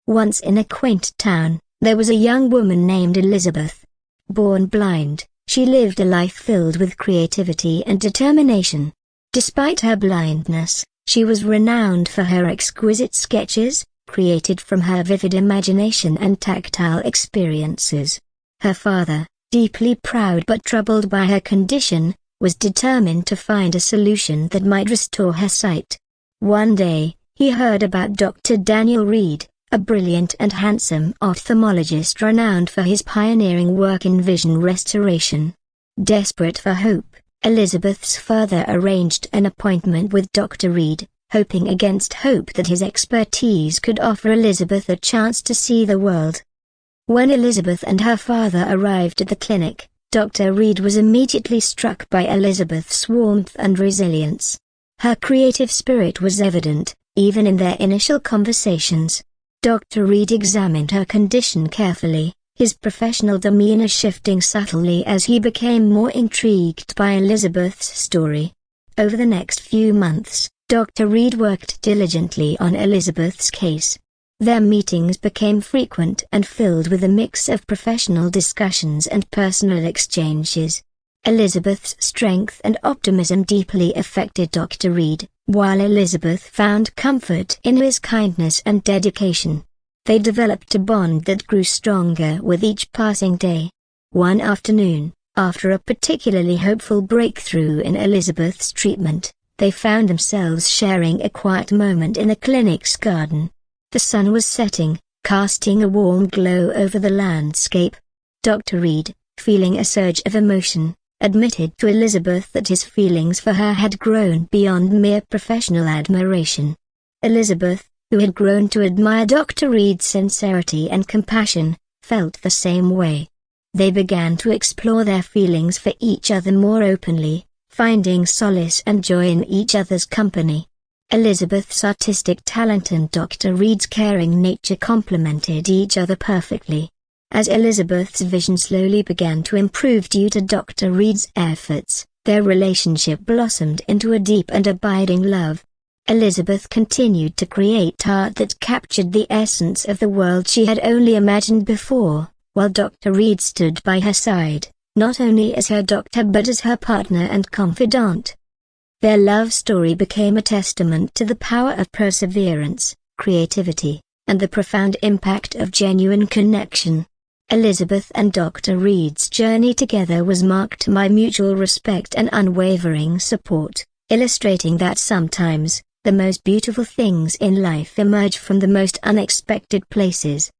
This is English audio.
Once in a quaint town, there was a young woman named Elizabeth. Born blind, she lived a life filled with creativity and determination. Despite her blindness, she was renowned for her exquisite sketches, created from her vivid imagination and tactile experiences. Her father, deeply proud but troubled by her condition, was determined to find a solution that might restore her sight. One day, he heard about Dr. Daniel Reed, a brilliant and handsome ophthalmologist renowned for his pioneering work in vision restoration. Desperate for hope, Elizabeth's father arranged an appointment with Dr. Reed, hoping against hope that his expertise could offer Elizabeth a chance to see the world. When Elizabeth and her father arrived at the clinic, Dr. Reed was immediately struck by Elizabeth's warmth and resilience. Her creative spirit was evident, even in their initial conversations. Dr. Reed examined her condition carefully, his professional demeanor shifting subtly as he became more intrigued by Elizabeth's story. Over the next few months, Dr. Reed worked diligently on Elizabeth's case. Their meetings became frequent and filled with a mix of professional discussions and personal exchanges. Elizabeth's strength and optimism deeply affected Dr. Reed, while Elizabeth found comfort in his kindness and dedication. They developed a bond that grew stronger with each passing day. One afternoon, after a particularly hopeful breakthrough in Elizabeth's treatment, they found themselves sharing a quiet moment in the clinic's garden. The sun was setting, casting a warm glow over the landscape. Dr. Reed, feeling a surge of emotion, admitted to Elizabeth that his feelings for her had grown beyond mere professional admiration. Elizabeth, who had grown to admire Dr. Reed's sincerity and compassion, felt the same way. They began to explore their feelings for each other more openly, finding solace and joy in each other's company. Elizabeth's artistic talent and Dr. Reed's caring nature complemented each other perfectly. As Elizabeth's vision slowly began to improve due to Dr. Reed's efforts, their relationship blossomed into a deep and abiding love. Elizabeth continued to create art that captured the essence of the world she had only imagined before, while Dr. Reed stood by her side, not only as her doctor but as her partner and confidant. Their love story became a testament to the power of perseverance, creativity, and the profound impact of genuine connection. Elizabeth and Dr. Reed's journey together was marked by mutual respect and unwavering support, illustrating that sometimes, the most beautiful things in life emerge from the most unexpected places.